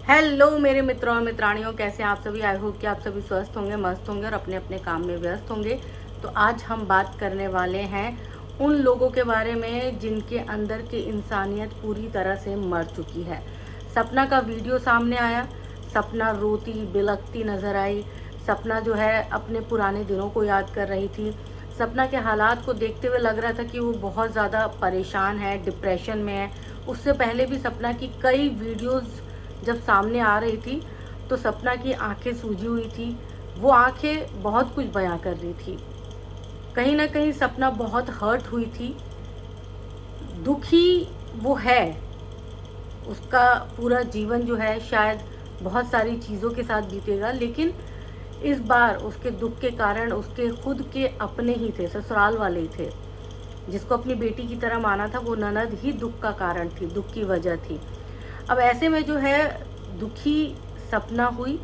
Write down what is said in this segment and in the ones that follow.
Hello मेरे मित्रों और मित्राणियों, कैसे हैं आप सभी। आई होप कि आप सभी स्वस्थ होंगे, मस्त होंगे और अपने अपने काम में व्यस्त होंगे। तो आज हम बात करने वाले हैं उन लोगों के बारे में जिनके अंदर की इंसानियत पूरी तरह से मर चुकी है। सपना का वीडियो सामने आया, सपना रोती बिलखती नज़र आई। सपना जो है अपने पुराने दिनों को याद कर रही थी। सपना के हालात को देखते हुए लग रहा था कि वो बहुत ज़्यादा परेशान है, डिप्रेशन में है। उससे पहले भी सपना की कई वीडियोज़ जब सामने आ रही थी तो सपना की आंखें सूजी हुई थी। वो आंखें बहुत कुछ बयां कर रही थी। कहीं ना कहीं सपना बहुत हर्ट हुई थी, दुखी वो है। उसका पूरा जीवन जो है शायद बहुत सारी चीज़ों के साथ बीतेगा, लेकिन इस बार उसके दुख के कारण उसके खुद के अपने ही थे, ससुराल वाले ही थे। जिसको अपनी बेटी की तरह माना था वो ननद ही दुख का कारण थी, दुख की वजह थी। अब ऐसे में जो है दुखी सपना हुई,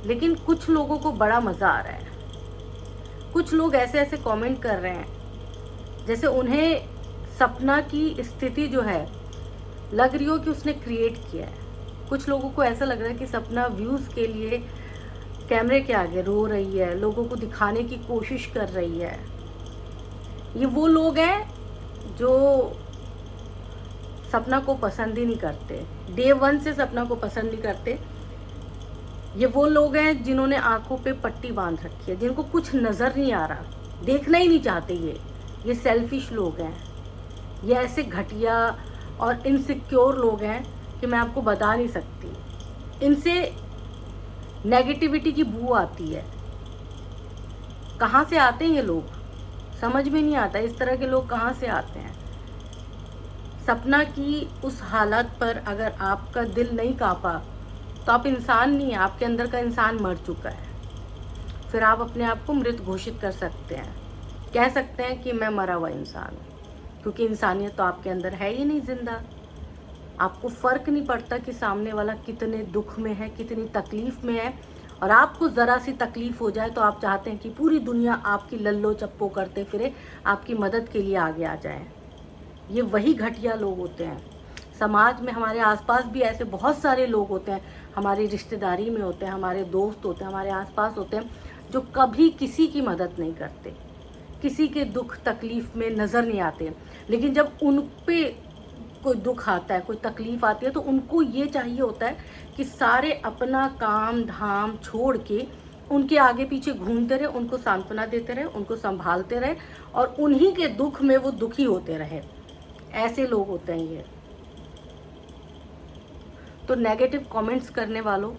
लेकिन कुछ लोगों को बड़ा मज़ा आ रहा है। कुछ लोग ऐसे ऐसे कमेंट कर रहे हैं जैसे उन्हें सपना की स्थिति जो है लग रही हो कि उसने क्रिएट किया है। कुछ लोगों को ऐसा लग रहा है कि सपना व्यूज़ के लिए कैमरे के आगे रो रही है, लोगों को दिखाने की कोशिश कर रही है। ये वो लोग हैं जो सपना को पसंद ही नहीं करते, डे वन से सपना को पसंद नहीं करते। ये वो लोग हैं जिन्होंने आंखों पे पट्टी बांध रखी है, जिनको कुछ नज़र नहीं आ रहा, देखना ही नहीं चाहते। ये सेल्फिश लोग हैं। ये ऐसे घटिया और इनसिक्योर लोग हैं कि मैं आपको बता नहीं सकती। इनसे नेगेटिविटी की बू आती है। कहाँ से आते हैं ये लोग, समझ में नहीं आता। इस तरह के लोग कहाँ से आते हैं। सपना की उस हालत पर अगर आपका दिल नहीं कांपा तो आप इंसान नहीं है, आपके अंदर का इंसान मर चुका है। फिर आप अपने आप को मृत घोषित कर सकते हैं, कह सकते हैं कि मैं मरा हुआ इंसान हूँ, क्योंकि इंसानियत तो आपके अंदर है ही नहीं जिंदा। आपको फ़र्क नहीं पड़ता कि सामने वाला कितने दुख में है, कितनी तकलीफ़ में है, और आपको ज़रा सी तकलीफ़ हो जाए तो आप चाहते हैं कि पूरी दुनिया आपकी लल्लो चप्पो करते फिरे, आपकी मदद के लिए आगे आ जाए। ये वही घटिया लोग होते हैं। समाज में हमारे आसपास भी ऐसे बहुत सारे लोग होते हैं, हमारी रिश्तेदारी में होते हैं, हमारे दोस्त होते हैं, हमारे आसपास होते हैं, जो कभी किसी की मदद नहीं करते, किसी के दुख तकलीफ़ में नज़र नहीं आते। लेकिन जब उन पे कोई दुख आता है, कोई तकलीफ़ आती है, तो उनको ये चाहिए होता है कि सारे अपना काम धाम छोड़ के उनके आगे पीछे घूमते रहे, उनको सांत्वना देते रहे, उनको संभालते रहे और उन्हीं के दुख में वो दुखी होते रहे। ऐसे लोग होते हैं ये। तो नेगेटिव कमेंट्स करने वालों,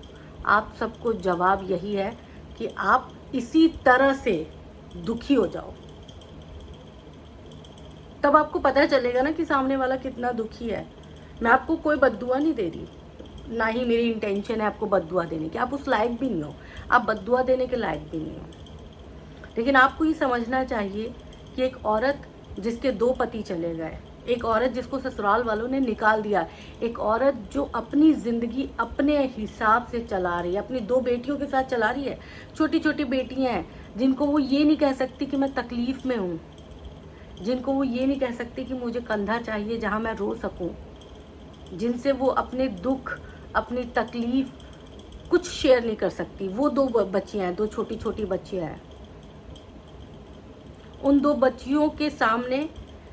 आप सबको जवाब यही है कि आप इसी तरह से दुखी हो जाओ, तब आपको पता चलेगा ना कि सामने वाला कितना दुखी है। मैं आपको कोई बद्दुआ नहीं दे रही, ना ही मेरी इंटेंशन है आपको बद्दुआ देने की। आप उस लायक भी नहीं हो, आप बद्दुआ देने के लायक भी नहीं हो। लेकिन आपको ये समझना चाहिए कि एक औरत जिसके 2 पति चले गए, एक औरत जिसको ससुराल वालों ने निकाल दिया, एक औरत जो अपनी ज़िंदगी अपने हिसाब से चला रही है, अपनी 2 बेटियों के साथ चला रही है। छोटी छोटी बेटियां हैं जिनको वो ये नहीं कह सकती कि मैं तकलीफ़ में हूँ, जिनको वो ये नहीं कह सकती कि मुझे कंधा चाहिए जहाँ मैं रो सकूँ, जिनसे वो अपने दुख अपनी तकलीफ़ कुछ शेयर नहीं कर सकती। वो 2 बच्चियाँ हैं, 2 छोटी छोटी बच्चियाँ हैं। उन 2 बच्चियों के सामने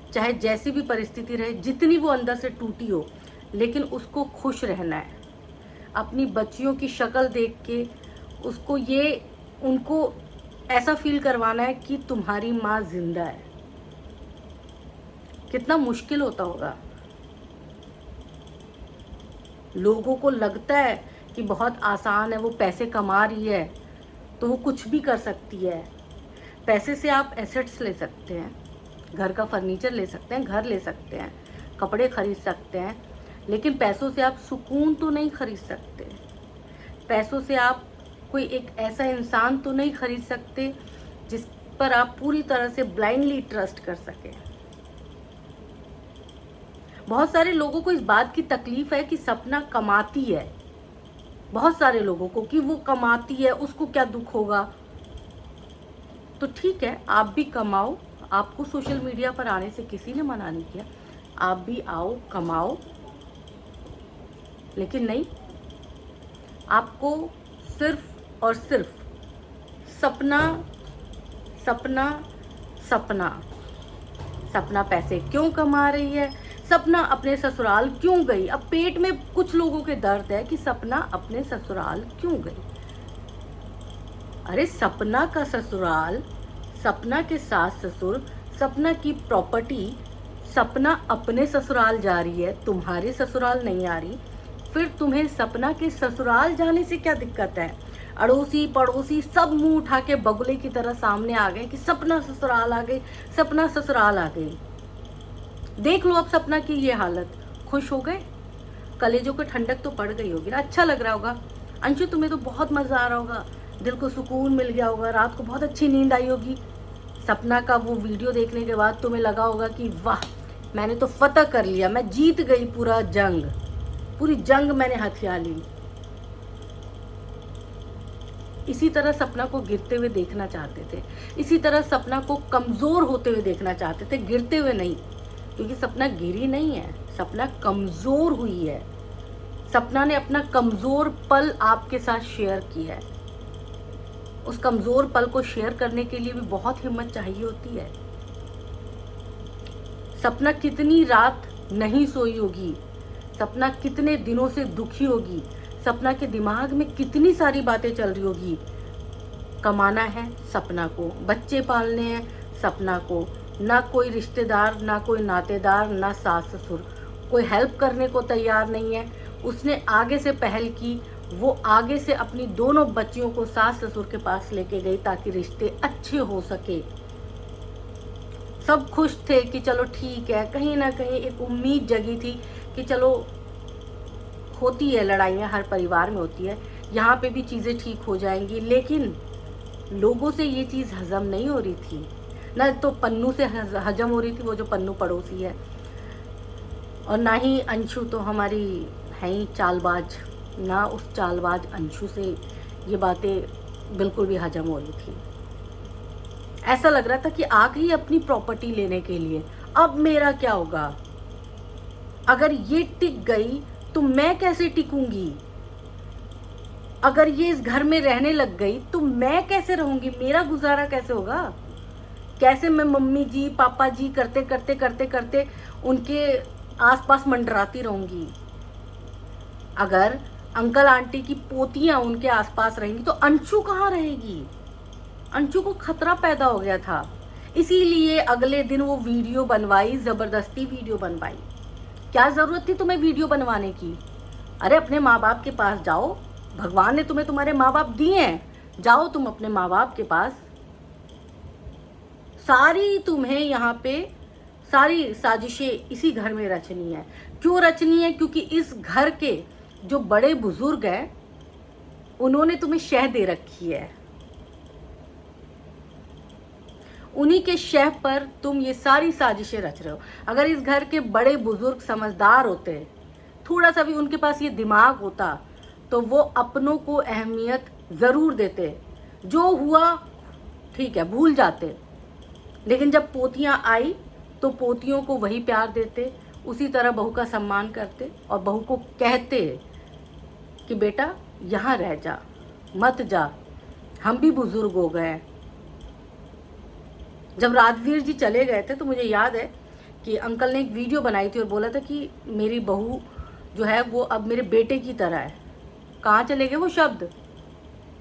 चाहे जैसी भी परिस्थिति रहे, जितनी वो अंदर से टूटी हो, लेकिन उसको खुश रहना है। अपनी बच्चियों की शक्ल देख के उसको ये उनको ऐसा फील करवाना है कि तुम्हारी माँ जिंदा है। कितना मुश्किल होता होगा। लोगों को लगता है कि बहुत आसान है, वो पैसे कमा रही है तो वो कुछ भी कर सकती है। पैसे से आप एसेट्स ले सकते हैं, घर का फर्नीचर ले सकते हैं, घर ले सकते हैं, कपड़े खरीद सकते हैं, लेकिन पैसों से आप सुकून तो नहीं खरीद सकते। पैसों से आप कोई एक ऐसा इंसान तो नहीं खरीद सकते जिस पर आप पूरी तरह से ब्लाइंडली ट्रस्ट कर सकें। बहुत सारे लोगों को इस बात की तकलीफ है कि सपना कमाती है, बहुत सारे लोगों को कि वो कमाती है, उसको क्या दुख होगा। तो ठीक है, आप भी कमाओ, आपको सोशल मीडिया पर आने से किसी ने मना नहीं किया, आप भी आओ कमाओ, लेकिन नहीं, आपको सिर्फ और सिर्फ सपना सपना सपना सपना पैसे क्यों कमा रही है, सपना अपने ससुराल क्यों गई। अब पेट में कुछ लोगों के दर्द है कि सपना अपने ससुराल क्यों गई। अरे सपना का ससुराल, सपना के सास ससुर, सपना की प्रॉपर्टी, सपना अपने ससुराल जा रही है, तुम्हारे ससुराल नहीं आ रही। फिर तुम्हें सपना के ससुराल जाने से क्या दिक्कत है। अड़ोसी पड़ोसी सब मुंह उठा के बगुले की तरह सामने आ गए कि सपना ससुराल आ गई, सपना ससुराल आ गई। देख लो अब सपना की ये हालत। खुश हो गए, कलेजों को ठंडक तो पड़ गई होगी ना, अच्छा लग रहा होगा। अंशु तुम्हें तो बहुत मजा आ रहा होगा, दिल को सुकून मिल गया होगा, रात को बहुत अच्छी नींद आई होगी। सपना का वो वीडियो देखने के बाद तुम्हें लगा होगा कि वाह मैंने तो फतह कर लिया, मैं जीत गई, पूरी जंग मैंने हथिया ली। इसी तरह सपना को गिरते हुए देखना चाहते थे, इसी तरह सपना को कमजोर होते हुए देखना चाहते थे, गिरते हुए नहीं। क्योंकि सपना गिरी नहीं है, सपना कमजोर हुई है। सपना ने अपना कमजोर पल आपके साथ शेयर किया है। उस कमजोर पल को शेयर करने के लिए भी बहुत हिम्मत चाहिए होती है। सपना कितनी रात नहीं सोई होगी, सपना कितने दिनों से दुखी होगी, सपना के दिमाग में कितनी सारी बातें चल रही होगी। कमाना है सपना को, बच्चे पालने हैं सपना को, ना कोई रिश्तेदार, ना कोई नातेदार, ना सास ससुर कोई हेल्प करने को तैयार नहीं है। उसने आगे से पहल की, वो आगे से अपनी दोनों बच्चियों को सास ससुर के पास लेके गई ताकि रिश्ते अच्छे हो सके। सब खुश थे कि चलो ठीक है, कहीं ना कहीं एक उम्मीद जगी थी कि चलो होती है लड़ाइयाँ, हर परिवार में होती है, यहाँ पे भी चीज़ें ठीक हो जाएंगी। लेकिन लोगों से ये चीज़ हजम नहीं हो रही थी, ना तो पन्नू से हजम हो रही थी, वो जो पन्नू पड़ोसी है, और ना ही अंशु तो हमारी है ही चालबाज, ना उस चालबाज अंशु से ये बातें बिल्कुल भी हजम हो रही थी। ऐसा लग रहा था कि आ गई अपनी प्रॉपर्टी लेने के लिए, अब मेरा क्या होगा। अगर ये टिक गई तो मैं कैसे टिकूंगी, अगर ये इस घर में रहने लग गई तो मैं कैसे रहूंगी, मेरा गुजारा कैसे होगा। कैसे मैं मम्मी जी पापा जी करते करते करते करते उनके आसपास मंडराती रहूंगी। अगर अंकल आंटी की पोतियां उनके आसपास रहेंगी तो अंशु कहाँ रहेगी। अंशु को खतरा पैदा हो गया था, इसीलिए अगले दिन वो वीडियो बनवाई, जबरदस्ती वीडियो बनवाई। क्या जरूरत थी तुम्हें वीडियो बनवाने की। अरे अपने माँ बाप के पास जाओ, भगवान ने तुम्हें तुम्हारे माँ बाप दिए हैं, जाओ तुम अपने माँ बाप के पास। सारी तुम्हें यहाँ पे सारी साजिशें इसी घर में रचनी है। क्यों रचनी है, क्योंकि इस घर के जो बड़े बुजुर्ग हैं उन्होंने तुम्हें शह दे रखी है, उन्हीं के शह पर तुम ये सारी साजिशें रच रहे हो। अगर इस घर के बड़े बुजुर्ग समझदार होते, थोड़ा सा भी उनके पास ये दिमाग होता, तो वो अपनों को अहमियत ज़रूर देते। जो हुआ ठीक है भूल जाते, लेकिन जब पोतियां आई तो पोतियों को वही प्यार देते, उसी तरह बहू का सम्मान करते और बहू को कहते कि बेटा यहाँ रह जा, मत जा, हम भी बुजुर्ग हो गए। जब राजवीर जी चले गए थे तो मुझे याद है कि अंकल ने एक वीडियो बनाई थी और बोला था कि मेरी बहू जो है वो अब मेरे बेटे की तरह है। कहाँ चले गए वो शब्द।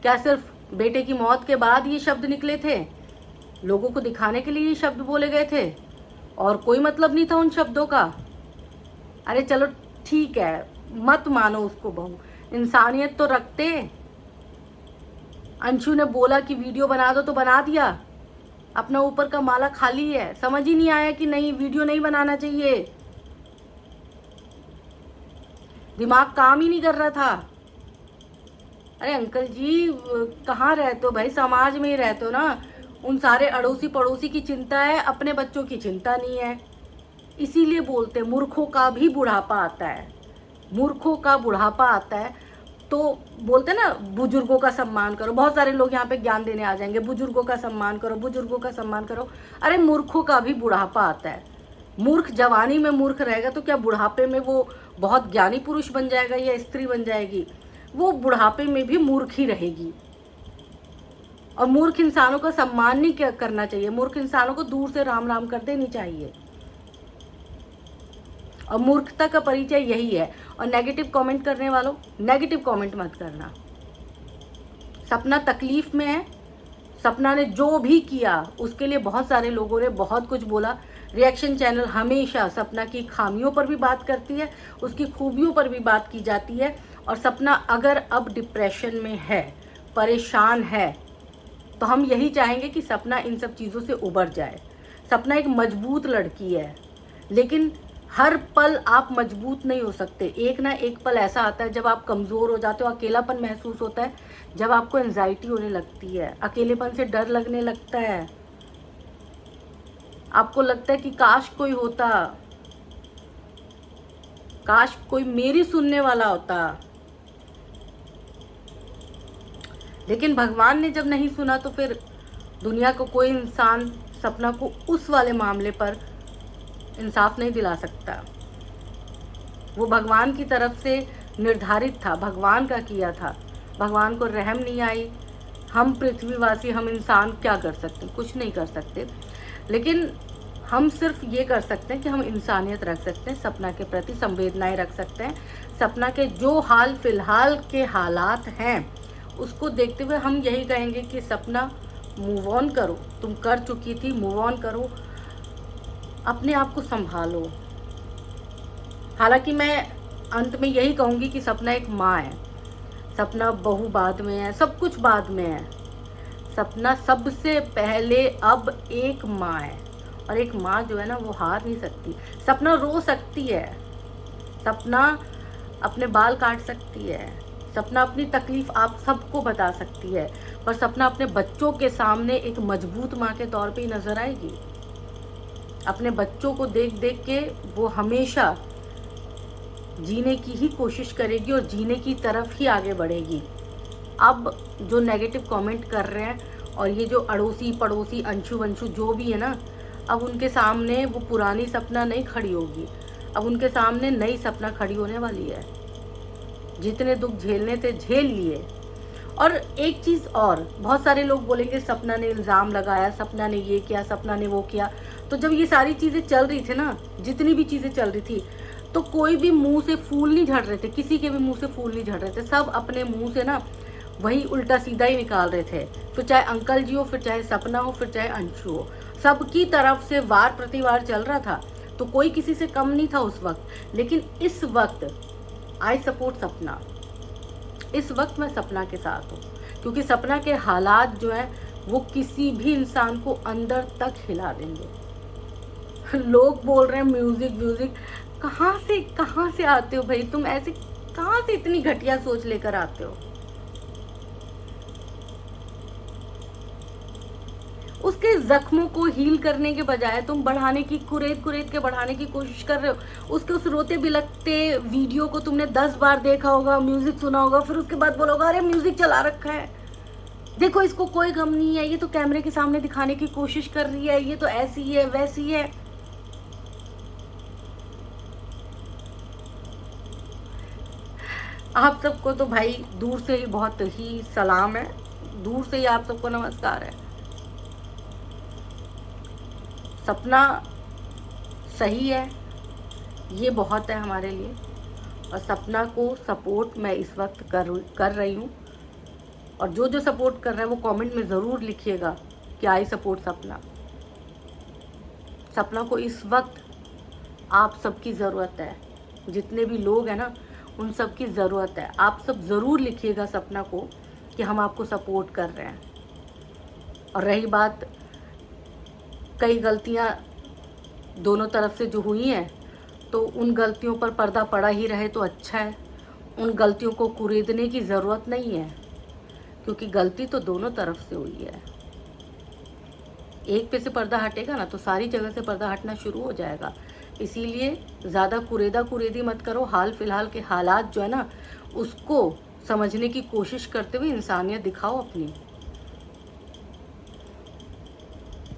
क्या सिर्फ बेटे की मौत के बाद ये शब्द निकले थे, लोगों को दिखाने के लिए ये शब्द बोले गए थे और कोई मतलब नहीं था उन शब्दों का। अरे चलो ठीक है, मत मानो उसको बहू, इंसानियत तो रखते। अंशु ने बोला कि वीडियो बना दो तो बना दिया, अपना ऊपर का माला खाली है। समझ ही नहीं आया कि नहीं वीडियो नहीं बनाना चाहिए, दिमाग काम ही नहीं कर रहा था। अरे अंकल जी कहाँ रहते हो भाई, समाज में ही रहते हो ना। उन सारे अड़ोसी पड़ोसी की चिंता है, अपने बच्चों की चिंता नहीं है। इसीलिए बोलते मूर्खों का भी बुढ़ापा आता है, मूर्खों का बुढ़ापा आता है। तो बोलते ना बुजुर्गों का सम्मान करो, बहुत सारे लोग यहाँ पे ज्ञान देने आ जाएंगे, बुजुर्गों का सम्मान करो, बुजुर्गों का सम्मान करो। अरे मूर्खों का भी बुढ़ापा आता है। मूर्ख जवानी में मूर्ख रहेगा तो क्या बुढ़ापे में वो बहुत ज्ञानी पुरुष बन जाएगा या स्त्री बन जाएगी। वो बुढ़ापे में भी मूर्ख ही रहेगी। और मूर्ख इंसानों का सम्मान नहीं करना चाहिए, मूर्ख इंसानों को दूर से राम राम कर देनी चाहिए। और मूर्खता का परिचय यही है। और नेगेटिव कमेंट करने वालों, नेगेटिव कमेंट मत करना। सपना तकलीफ में है, सपना ने जो भी किया उसके लिए बहुत सारे लोगों ने बहुत कुछ बोला। रिएक्शन चैनल हमेशा सपना की खामियों पर भी बात करती है, उसकी खूबियों पर भी बात की जाती है। और सपना अगर अब डिप्रेशन में है, परेशान है, तो हम यही चाहेंगे कि सपना इन सब चीज़ों से उबर जाए। सपना एक मजबूत लड़की है, लेकिन हर पल आप मजबूत नहीं हो सकते। एक ना एक पल ऐसा आता है जब आप कमज़ोर हो जाते हो, अकेलापन महसूस होता है, जब आपको एंजाइटी होने लगती है, अकेलेपन से डर लगने लगता है, आपको लगता है कि काश कोई होता, काश कोई मेरी सुनने वाला होता। लेकिन भगवान ने जब नहीं सुना तो फिर दुनिया को कोई इंसान सपना को उस वाले मामले पर इंसाफ नहीं दिला सकता। वो भगवान की तरफ से निर्धारित था, भगवान का किया था, भगवान को रहम नहीं आई। हम पृथ्वीवासी, हम इंसान क्या कर सकते हैं? कुछ नहीं कर सकते। लेकिन हम सिर्फ ये कर सकते हैं कि हम इंसानियत रख सकते हैं, सपना के प्रति संवेदनाएं रख सकते हैं। सपना के जो हाल फिलहाल के हालात हैं उसको देखते हुए हम यही कहेंगे कि सपना मूव ऑन करो, तुम कर चुकी थी, मूव ऑन करो, अपने आप को संभालो। हालांकि मैं अंत में यही कहूँगी कि सपना एक माँ है, सपना बहू बाद में है, सब कुछ बाद में है। सपना सबसे पहले अब एक माँ है, और एक माँ जो है ना वो हार नहीं सकती। सपना रो सकती है, सपना अपने बाल काट सकती है, सपना अपनी तकलीफ आप सबको बता सकती है, पर सपना अपने बच्चों के सामने एक मजबूत माँ के तौर पे ही नजर आएगी। अपने बच्चों को देख देख के वो हमेशा जीने की ही कोशिश करेगी और जीने की तरफ ही आगे बढ़ेगी। अब जो नेगेटिव कमेंट कर रहे हैं और ये जो अड़ोसी पड़ोसी अंशु वंशु जो भी है ना, अब उनके सामने वो पुरानी सपना नहीं खड़ी होगी, अब उनके सामने नई सपना खड़ी होने वाली है। जितने दुख झेलने थे झेल लिए। और एक चीज़ और, बहुत सारे लोग बोलेंगे सपना ने इल्ज़ाम लगाया, सपना ने ये किया, सपना ने वो किया। तो जब ये सारी चीज़ें चल रही थी ना, जितनी भी चीज़ें चल रही थी, तो कोई भी मुंह से फूल नहीं झड़ रहे थे, किसी के भी मुंह से फूल नहीं झड़ रहे थे। सब अपने मुंह से ना वही उल्टा सीधा ही निकाल रहे थे। फिर चाहे अंकल जी हो, फिर चाहे सपना हो, फिर चाहे अंशु हो, सबकी तरफ से वार प्रतिवार चल रहा था। तो कोई किसी से कम नहीं था उस वक्त। लेकिन इस वक्त आई सपोर्ट सपना, इस वक्त मैं सपना के साथ हूँ, क्योंकि सपना के हालात जो हैं वो किसी भी इंसान को अंदर तक हिला देंगे। लोग बोल रहे हैं म्यूजिक व्यूजिक, कहाँ से आते हो भाई तुम? ऐसे कहाँ से इतनी घटिया सोच लेकर आते हो? उसके जख्मों को हील करने के बजाय तुम बढ़ाने की, कुरेद के बढ़ाने की कोशिश कर रहे हो। उसके उस रोते बिलखते वीडियो को तुमने 10 बार देखा होगा, म्यूजिक सुना होगा, फिर उसके बाद बोलोगे अरे म्यूजिक चला रखा है, देखो इसको कोई गम नहीं है, ये तो कैमरे के सामने दिखाने की कोशिश कर रही है, ये तो ऐसी है वैसी है। आप सबको तो भाई दूर से ही बहुत ही सलाम है, दूर से ही आप सबको नमस्कार है। सपना सही है, ये बहुत है हमारे लिए। और सपना को सपोर्ट मैं इस वक्त कर रही हूँ। और जो जो सपोर्ट कर रहा है वो कमेंट में ज़रूर लिखिएगा कि आई सपोर्ट सपना। सपना को इस वक्त आप सबकी ज़रूरत है, जितने भी लोग हैं ना उन सब की ज़रूरत है। आप सब ज़रूर लिखिएगा सपना को कि हम आपको सपोर्ट कर रहे हैं। और रही बात कई गलतियां दोनों तरफ से जो हुई हैं, तो उन गलतियों पर पर्दा पड़ा ही रहे तो अच्छा है। उन गलतियों को कुरेदने की ज़रूरत नहीं है, क्योंकि गलती तो दोनों तरफ से हुई है। एक पे से पर्दा हटेगा ना तो सारी जगह से पर्दा हटना शुरू हो जाएगा। इसीलिए ज़्यादा कुरेदी मत करो। हाल फिलहाल के हालात जो है ना उसको समझने की कोशिश करते हुए इंसानियत दिखाओ अपनी।